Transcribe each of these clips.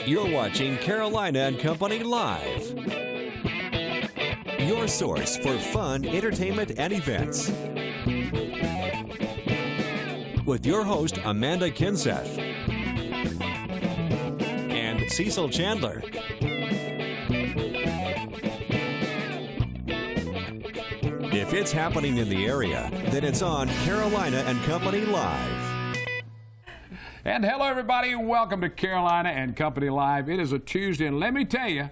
You're watching Carolina and Company Live. Your source for fun, entertainment, and events. With your host, Amanda Kinseth. And Cecil Chandler. If it's happening in the area, then it's on Carolina and Company Live. And hello, everybody. Welcome to Carolina and Company Live. It is a Tuesday, and let me tell you,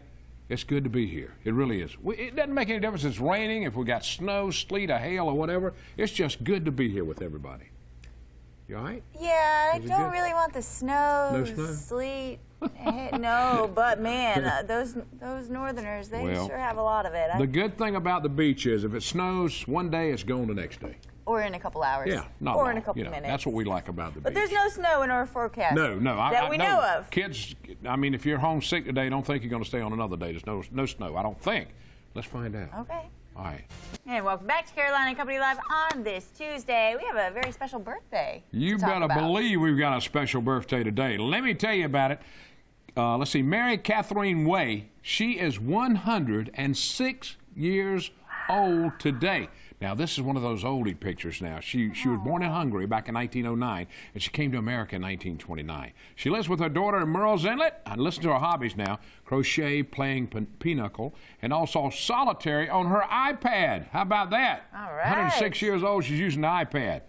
it's good to be here. It really is. It doesn't make any difference if it's raining, if we got snow, sleet, or hail, or whatever. It's just good to be here with everybody. You all right? Yeah, I don't really want the snow, No snow? Sleet. No, but man, those northerners, they sure have a lot of it. The good thing about the beach is if it snows one day, it's gone the next day. Or in a couple hours. Yeah, not Or long. in a couple You know, minutes. that's what we like about the beach. But there's no snow in our forecast. No. That we know of. Kids, I mean, if you're homesick today, don't think you're going to stay on another day. There's no snow, I don't think. Let's find out. Okay. All right. And welcome back to Carolina and Company Live on this Tuesday. We have a very special birthday. You better believe we've got a special birthday today. Let me tell you about it. Let's see, Mary Catherine Way. She is 106 years old today. Now, this is one of those oldie pictures now. She was born in Hungary back in 1909, and she came to America in 1929. She lives with her daughter in Merle's Inlet. And listen to her hobbies now: crochet, playing pinochle, and also solitary on her iPad. How about that? All right. 106 years old, she's using the iPad.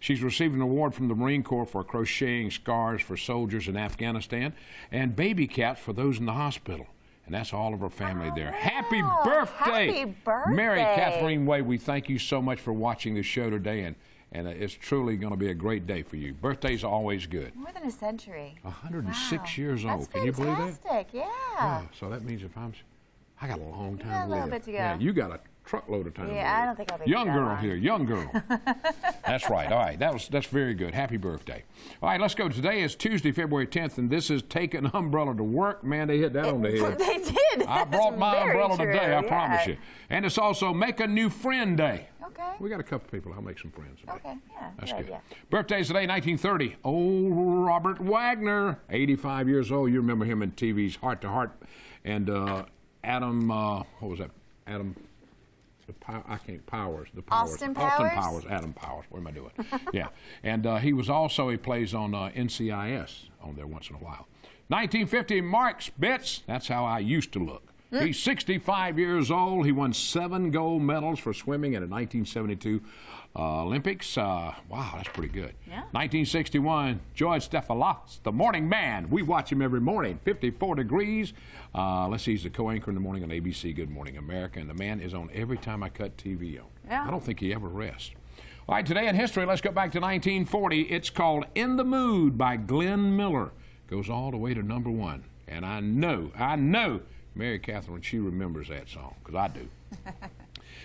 She's received an award from the Marine Corps for crocheting scarves for soldiers in Afghanistan and baby caps for those in the hospital. And that's all of her family there. Happy birthday! Happy birthday! Mary Catherine Way, we thank you so much for watching the show today, and it's truly going to be a great day for you. Birthdays are always good. More than a century. 106 years old. That's Can you believe that? fantastic, yeah. So that means if I got a long time got a to little live. bit to go. Yeah, you got a truckload of time to live. Yeah, I don't think I'll be young that girl long. here, young girl. That's right. All right, that's very good. Happy birthday. All right, let's go. Today is Tuesday, February 10th, and this is Take an Umbrella to Work. Man, they hit that on the head. They did. I brought my umbrella today, I promise you. Yeah. And it's also Make a New Friend Day. Okay. We got a couple people. I'll make some friends today. Okay, yeah. That's good. idea. Birthdays today, 1930. Old Robert Wagner, 85 years old. You remember him in TV's Heart to Heart. And Adam, what was that? Adam, Powers. Austin Powers? Adam Powers. What am I doing? Yeah. And he plays on NCIS on there once in a while. 1950, Mark Spitz. That's how I used to look. He's 65 years old. He won 7 gold medals for swimming at the 1972 Olympics. Wow, that's pretty good. Yeah. 1961, George Stephanopoulos, the morning man. We watch him every morning, 54 degrees. Let's see, he's the co-anchor in the morning on ABC, Good Morning America, and the man is on every time I cut TV on. Yeah. I don't think he ever rests. All right, today in history, let's go back to 1940. It's called In the Mood by Glenn Miller. Goes all the way to #1. And I know, Mary Catherine, she remembers that song, because I do.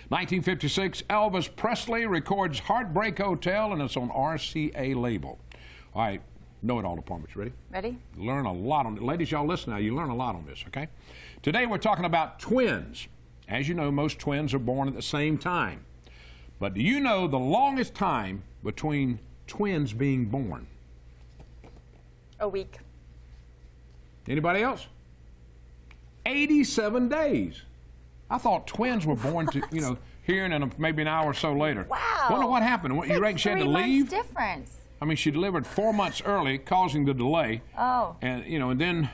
1956, Elvis Presley records Heartbreak Hotel, and it's on RCA label. All right, know-it-all departments. Ready? Ready? Learn a lot on it. Ladies, y'all listen now. You learn a lot on this, okay? Today we're talking about twins. As you know, most twins are born at the same time. But do you know the longest time between twins being born? A week. Anybody else? 87 days. I thought twins were born to, here and maybe an hour or so later. Wow. Wonder what happened. You reckon she had to 3 months leave? difference. I mean, she delivered 4 months early, causing the delay. Oh. And, and then...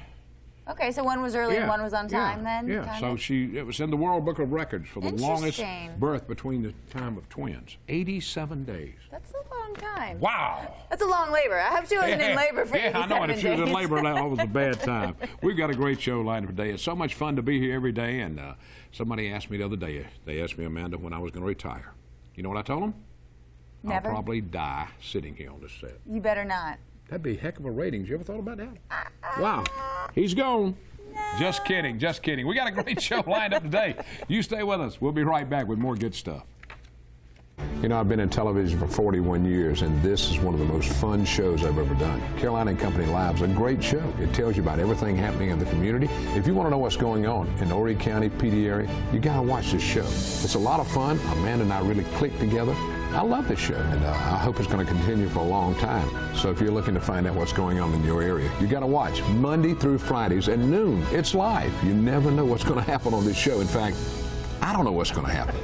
Okay, so one was early and one was on time then? Yeah, kind so of? it was in the World Book of Records for the longest Interesting. birth between the time of twins. 87 days. That's a long time. Wow. That's a long labor. I hope she wasn't in labor for 87 I know, and if she was in days. labor, that was a bad time. We've got a great show lined up today. It's so much fun to be here every day, and somebody asked me the other day, they asked me, Amanda, when I was going to retire. You know what I told them? Never. I'll probably die sitting here on this set. You better not. That'd be a heck of a ratings. You ever thought about that? Wow. He's gone. No. Just kidding, just kidding. We got a great show lined up today. You stay with us. We'll be right back with more good stuff. You know, I've been in television for 41 years, and this is one of the most fun shows I've ever done. Carolina and Company Live is a great show. It tells you about everything happening in the community. If you want to know what's going on in the Horry County, PD area, you got to watch this show. It's a lot of fun. Amanda and I really click together. I love this show, and I hope it's going to continue for a long time. So if you're looking to find out what's going on in your area, you got to watch Monday through Fridays at noon. It's live. You never know what's going to happen on this show. In fact, I don't know what's going to happen.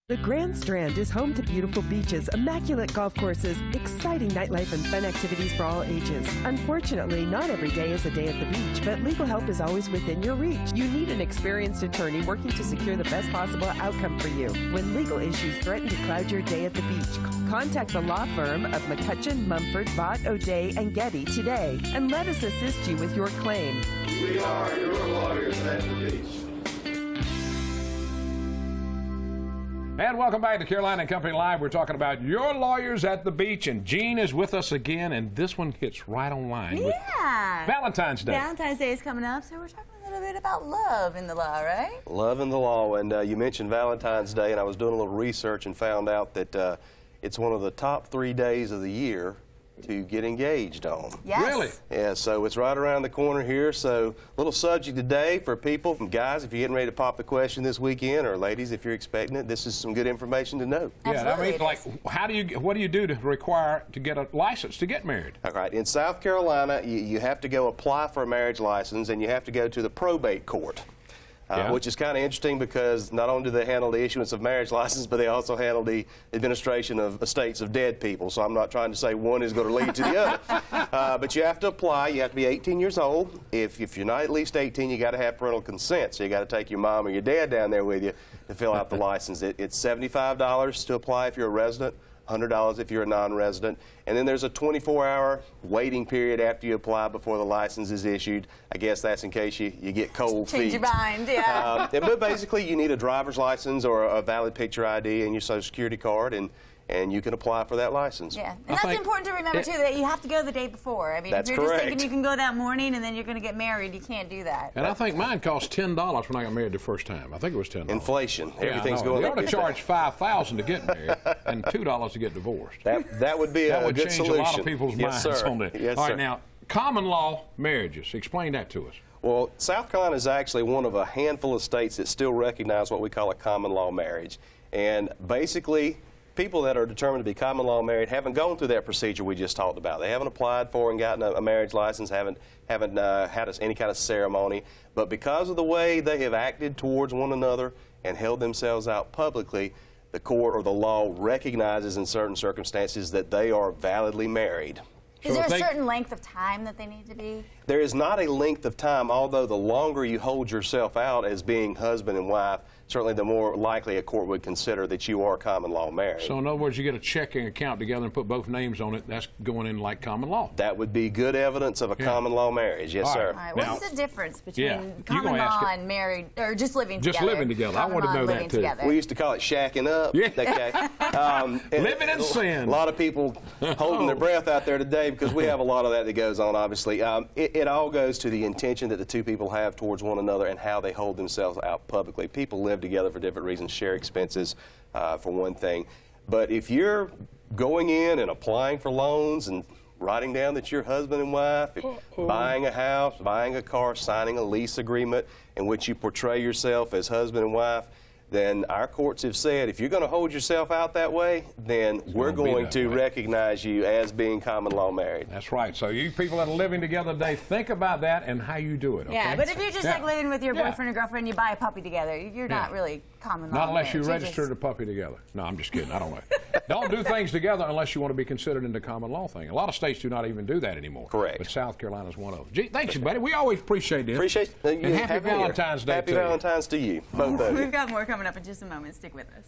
The Grand Strand is home to beautiful beaches, immaculate golf courses, exciting nightlife, and fun activities for all ages. Unfortunately, not every day is a day at the beach, but legal help is always within your reach. You need an experienced attorney working to secure the best possible outcome for you. When legal issues threaten to cloud your day at the beach, contact the law firm of McCutcheon, Mumford, Vaught, O'Day, and Getty today, and let us assist you with your claim. We are your lawyers at the beach. And welcome back to Carolina and Company Live. We're talking about your lawyers at the beach, and Jean is with us again, and this one hits right on line with Valentine's Day. Valentine's Day is coming up, so we're talking a little bit about love in the law, right? Love in the law, and you mentioned Valentine's Day, and I was doing a little research and found out that it's one of the top 3 days of the year to get engaged on. Yes. Really? Yeah, so it's right around the corner here. So little subject today for people, guys, if you're getting ready to pop the question this weekend, or ladies, if you're expecting it, this is some good information to know. Yeah, I mean, like, what do you do to require to get a license to get married? All right, in South Carolina, you have to go apply for a marriage license, and you have to go to the probate court. Which is kind of interesting because not only do they handle the issuance of marriage license, but they also handle the administration of estates of dead people. So I'm not trying to say one is going to lead to the other. But you have to apply. You have to be 18 years old. If you're not at least 18, you got to have parental consent. So you got to take your mom or your dad down there with you to fill out the license. It's $75 to apply if you're a resident, $100 if you're a non-resident, and then there's a 24-hour waiting period after you apply before the license is issued. I guess that's in case you get cold feet. Change your mind, yeah. But basically, you need a driver's license or a valid picture ID and your Social Security card, and you can apply for that license. Yeah, and that's important to remember, too, that you have to go the day before. I mean, if you're just thinking you can go that morning and then you're going to get married, you can't do that. And I think mine cost $10 when I got married the first time. I think it was $10. Inflation. Yeah, everything's going up. They ought to charge $5,000 to get married and $2 to get divorced. That would be a good solution. That would change a lot of people's minds on that. Yes, All right, sir. now, common law marriages. Explain that to us. Well, South Carolina is actually one of a handful of states that still recognize what we call a common law marriage. And basically, people that are determined to be common law married haven't gone through that procedure we just talked about. They haven't applied for and gotten a marriage license, haven't had any kind of ceremony. But because of the way they have acted towards one another and held themselves out publicly, the court or the law recognizes in certain circumstances that they are validly married. Is there a certain length of time that they need to be? There is not a length of time, although the longer you hold yourself out as being husband and wife, certainly the more likely a court would consider that you are common law married. So in other words, you get a checking account together and put both names on it, that's going in like common law. That would be good evidence of a common law marriage, yes, sir. All right, what's the difference between common law and married, or just living together? Just living together. I want to know that, too. Together. We used to call it shacking up. Yeah. Okay. Living in sin. A lot of people holding their breath out there today because we have a lot of that goes on, obviously. It all goes to the intention that the two people have towards one another and how they hold themselves out publicly. People live together for different reasons, share expenses, for one thing. But if you're going in and applying for loans and writing down that you're husband and wife, buying a house, buying a car, signing a lease agreement in which you portray yourself as husband and wife, then our courts have said if you're going to hold yourself out that way, then we're going to recognize you as being common law married. That's right. So you people that are living together today, think about that and how you do it, okay? Yeah, but if you're just like living with your boyfriend or girlfriend, you buy a puppy together, you're not really common law Not unless marriage. you register the puppy together. No, I'm just kidding. I don't know. Don't do things together unless you want to be considered in the common law thing. A lot of states do not even do that anymore. Correct. But South Carolina is one of them. Gee, thanks, buddy. We always appreciate this. Appreciate you. And happy Valentine's Day Happy Valentine's to you, both of you. We've got more coming up in just a moment. Stick with us.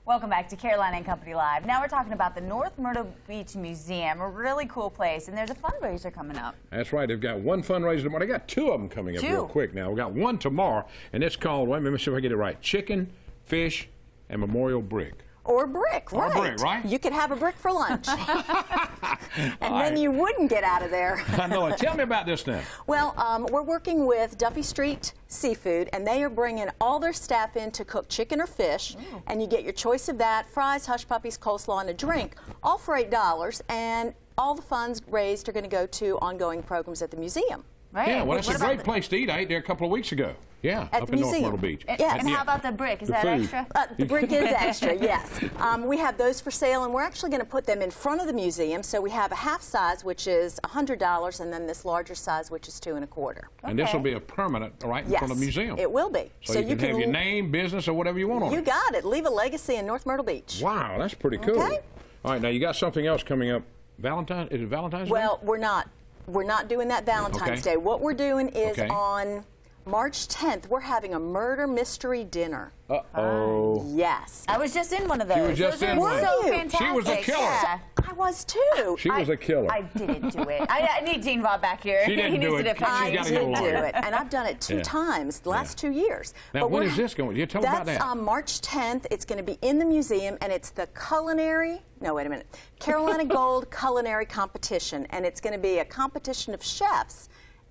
Welcome back to Carolina and Company Live. Now we're talking about the North Myrtle Beach Museum, a really cool place, and there's a fundraiser coming up. That's right. They've got one fundraiser tomorrow. They got two of them coming up real quick now. We got one tomorrow, and it's called, wait a minute, let me see if I get it right, Chicken, Fish, and Memorial Brick. Or a brick, Or right. a brick, right? You could have a brick for lunch. And then you wouldn't get out of there. I know it. Tell me about this now. Well, we're working with Duffy Street Seafood, and they are bringing all their staff in to cook chicken or fish, and you get your choice of that, fries, hush puppies, coleslaw, and a drink, all for $8, and all the funds raised are going to go to ongoing programs at the museum. Right. Yeah, well, it's a What great about place to eat. I ate there a couple of weeks ago. Yeah, At up the in North museum. Myrtle Beach. Yes. And how about the brick? Is The that food. extra? The brick is extra, yes. We have those for sale, and we're actually going to put them in front of the museum. So we have a half size, which is $100, and then this larger size, which is $2.25. And this will be a permanent right in Yes, front of the museum. it will be. So you can have your name, business, or whatever you want on You it. got it. Leave a legacy in North Myrtle Beach. Wow, that's pretty cool. Okay. All right, now you got something else coming up. Is it Valentine's Day? Well, we're not doing that Valentine's Okay. Day. What we're doing is Okay. on March 10th, we're having a murder mystery dinner. Uh-oh. Yes. I was just in one of those. She was just Those in are one. so Were you? fantastic. She was a killer. Yeah. I was too. She was a killer. I didn't do it. I need Gene Bob back here. She didn't he do needs it. to defend She's me. I gotta did get do along. it, and I've done it two Yeah. times the last 2 years. Now, But when we're- is this going? You tell me about That's that. March 10th. It's going to be in the museum, and it's the Carolina Gold Culinary Competition, and it's going to be a competition of chefs,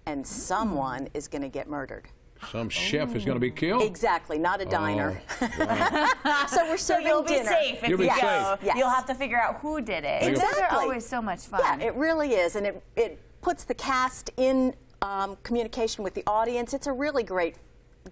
and someone is going to get murdered. Some chef is going to be killed? Exactly, not a diner. Wow. So we're So serving you'll be dinner. safe if You'll be you safe. go. Yes. You'll have to figure out who did it. You'll- Those are Exactly. always so much fun. Yeah, it really is, and it puts the cast in communication with the audience. It's a really great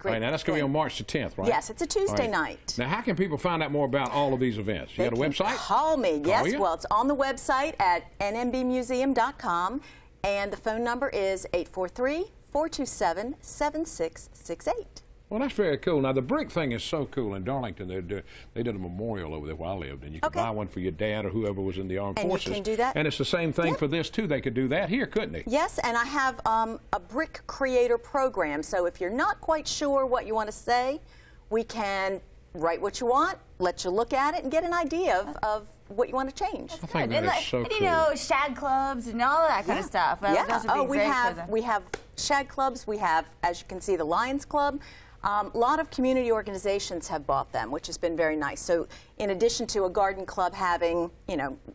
All right, now that's going to be on March the 10th, right? Yes, it's a Tuesday All right. night. Now, how can people find out more about all of these events? You They got a can website? Call me. Call Yes, you? well, it's on the website at nmbmuseum.com, and the phone number is 843-427-7668. Well, that's very cool. Now, the brick thing is so cool. In Darlington, they did a memorial over there where I lived, and you could Okay. buy one for your dad or whoever was in the armed And you forces. can do that? And it's the same thing Yep. for this, too. They could do that here, couldn't they? Yes, and I have a brick creator program, so if you're not quite sure what you want to say, we can write what you want, let you look at it, and get an idea of what you want to change. I think that And, is like, so and, cool. you know, shag clubs and all that kind of stuff. Those would be we great have for them. we have shag clubs. We have, as you can see, the Lions Club. A lot of community organizations have bought them, which has been very nice. So, in addition to a garden club having,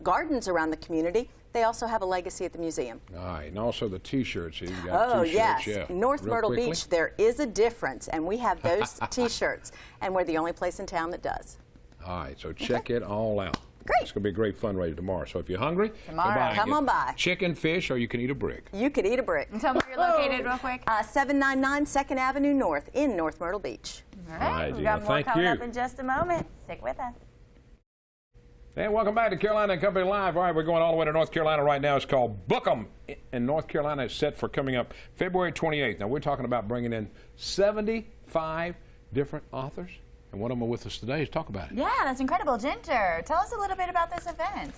gardens around the community, they also have a legacy at the museum. All right, and also the T-shirts. You've got Oh, T-shirts, yes. yeah. North Real Myrtle quickly. Beach, there is a difference, and we have those T-shirts, and we're the only place in town that does. All right, so check it all out. Great. It's going to be a great fundraiser tomorrow. So if you're hungry, Tomorrow. go by and Come get on by. Chicken, fish, or you can eat a brick. You could eat a brick. And tell me where you're located real quick. 799 2nd Avenue North in North Myrtle Beach. All right, right, we've Gina, got more thank coming you. up in just a moment. Stick with us. And welcome back to Carolina and Company Live. All right, we're going all the way to North Carolina right now. It's called Book 'em in North Carolina. It's set for coming up February 28th. Now, we're talking about bringing in 75 different authors, and one of them are with us today to talk about it. Yeah, that's incredible. Ginger, tell us a little bit about this event.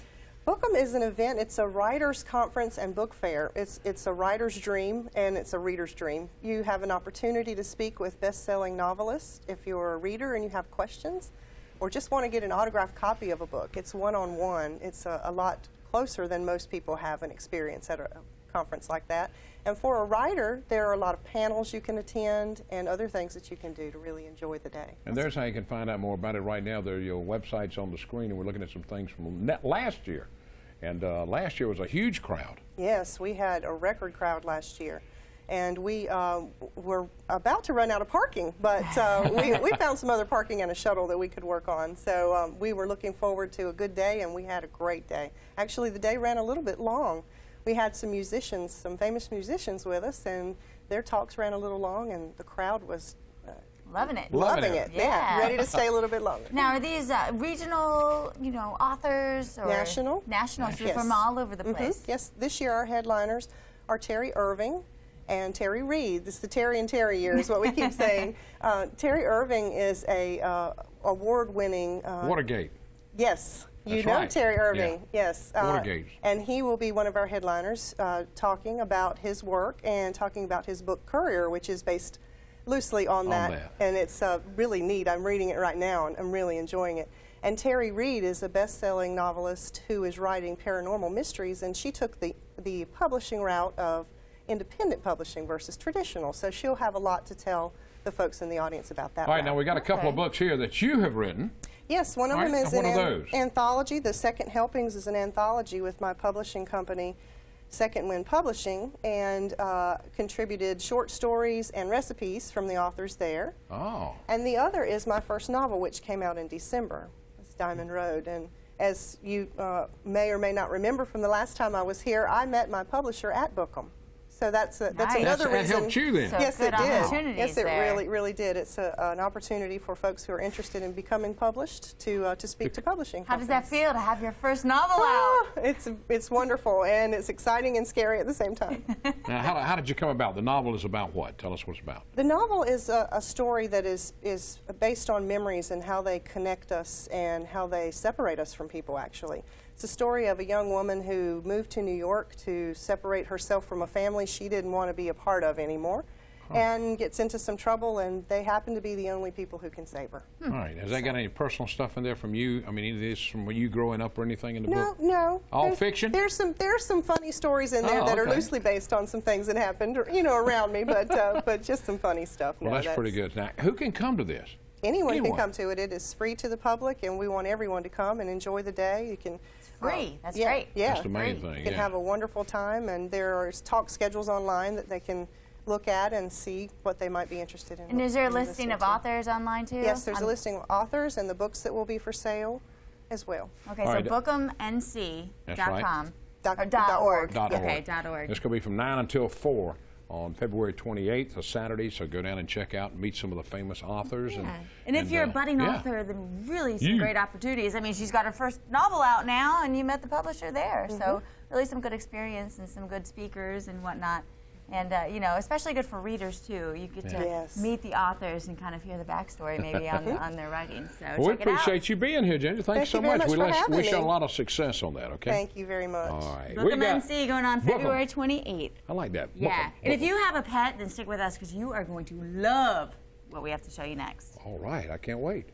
Book 'em is an event. It's a writers' conference and book fair. It's a writer's dream and it's a reader's dream. You have an opportunity to speak with best-selling novelists if you're a reader and you have questions, or just want to get an autographed copy of a book. It's one-on-one. It's a lot closer than most people have an experience at a conference like that. And for a writer, there are a lot of panels you can attend and other things that you can do to really enjoy the day. And there's how you can find out more about it right now. There are your websites on the screen, and we're looking at some things from last year. And last year was a huge crowd. Yes, we had a record crowd last year. And we were about to run out of parking, but we found some other parking and a shuttle that we could work on. So we were looking forward to a good day, and we had a great day. Actually, the day ran a little bit long. We had some musicians, some famous musicians with us, and their talks ran a little long, and the crowd was Loving it. loving it. Yeah. Ready to stay a little bit longer. Now, are these regional, authors or National. National, so Yes. from all over the Mhm. place. Yes, this year our headliners are Terry Irving and Terry Reid. It's the Terry and Terry year is what we keep saying. Terry Irving is a award-winning. Watergate. Yes, you That's know right. Terry Irving. Yeah. Yes. Watergate. And he will be one of our headliners, talking about his work and talking about his book Courier, which is based loosely on that. And it's really neat. I'm reading it right now, and I'm really enjoying it. And Terry Reid is a best-selling novelist who is writing paranormal mysteries, and she took the publishing route of independent publishing versus traditional. So she'll have a lot to tell the folks in the audience about that. All right, route. now we got a couple of books here that you have written. Yes, one of All them right, is and an what are those? anthology. The Second Helpings is an anthology with my publishing company, Second Wind Publishing, and contributed short stories and recipes from the authors there. Oh. And the other is my first novel, which came out in December. It's Diamond Road. And as you may or may not remember from the last time I was here, I met my publisher at Bookham. So that's another That reason. helped you then. So Yes, good it did. opportunities Yes, it there. really did. It's an opportunity for folks who are interested in becoming published to speak to publishing How does companies. that feel to have your first novel out? Ah, it's wonderful, and it's exciting and scary at the same time. Now, how did you come about? The novel is about what? Tell us what it's about. The novel is a story that is based on memories and how they connect us and how they separate us from people, actually. It's a story of a young woman who moved to New York to separate herself from a family she didn't want to be a part of anymore, and gets into some trouble, and they happen to be the only people who can save her. All right. Has that got any personal stuff in there from you? I mean, any of this from you growing up or anything in the book? No. All fiction? There's some funny stories in there that are okay. loosely based on some things that happened, around me, but just some funny stuff. Well, that's pretty good. Now, who can come to this? Anyone can come to it. It is free to the public, and we want everyone to come and enjoy the day. You can. Free. That's yeah, great. Yeah, That's the main thing. You can have a wonderful time, and there are talk schedules online that they can look at and see what they might be interested in. And is there a in listing listening of to. authors online too? Yes, there's a listing of authors and the books that will be for sale as well. Okay, All so right. bookhamnc.com. That's right. Or .org. .org. Okay, .org. It's going to be from 9 until 4 on February 28th, a Saturday, so go down and check out and meet some of the famous authors. Yeah. And if you're a budding yeah. author, then really some great opportunities. I mean, she's got her first novel out now, and you met the publisher there. So really some good experience and some good speakers and whatnot. And, especially good for readers, too. You get to meet the authors and kind of hear the backstory maybe on their writing. So Well, we check it out. appreciate you being here, Ginger. Thanks so Thank you very much. much for having wish you a me. lot of success on that, okay? Thank you very much. All right. Bookham NC going on February 28th. I like that. Yeah. Bookham. And if you have a pet, then stick with us because you are going to love what we have to show you next. All right. I can't wait.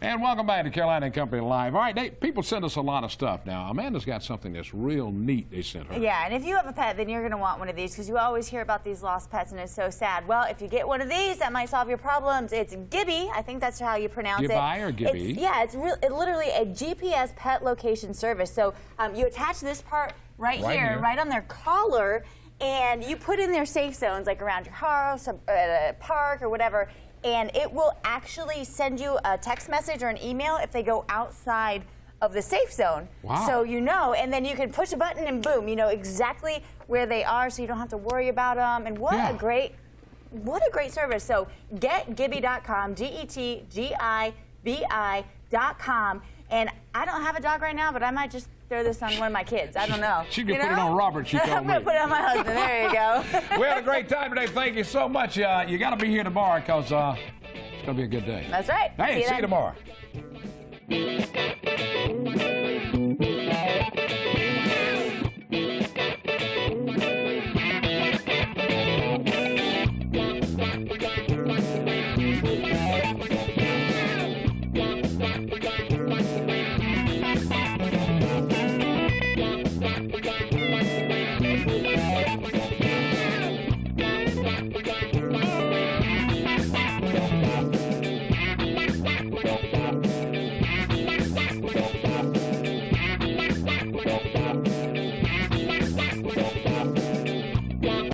And welcome back to Carolina and Company Live. All right, people send us a lot of stuff. Now, Amanda's got something that's real neat they sent her. Yeah, and if you have a pet, then you're going to want one of these because you always hear about these lost pets and it's so sad. Well, if you get one of these, that might solve your problems. It's Gibby. I think that's how you pronounce it. Gibby or Gibby? It's literally a GPS pet location service. So you attach this part right here, right on their collar, and you put in their safe zones, like around your house, at a park, or whatever. And it will actually send you a text message or an email if they go outside of the safe zone. Wow. So you know, and then you can push a button and boom, you know exactly where they are so you don't have to worry about them. And what a great service. So getgibby.com, GETGIBI.com. And I don't have a dog right now, but I might just throw this on one of my kids. I don't know. She could put it on Robert, she told I'm me. going to put it on my husband. There you go. We had a great time today. Thank you so much. You got to be here tomorrow because it's going to be a good day. That's right. Hey, see you then. tomorrow.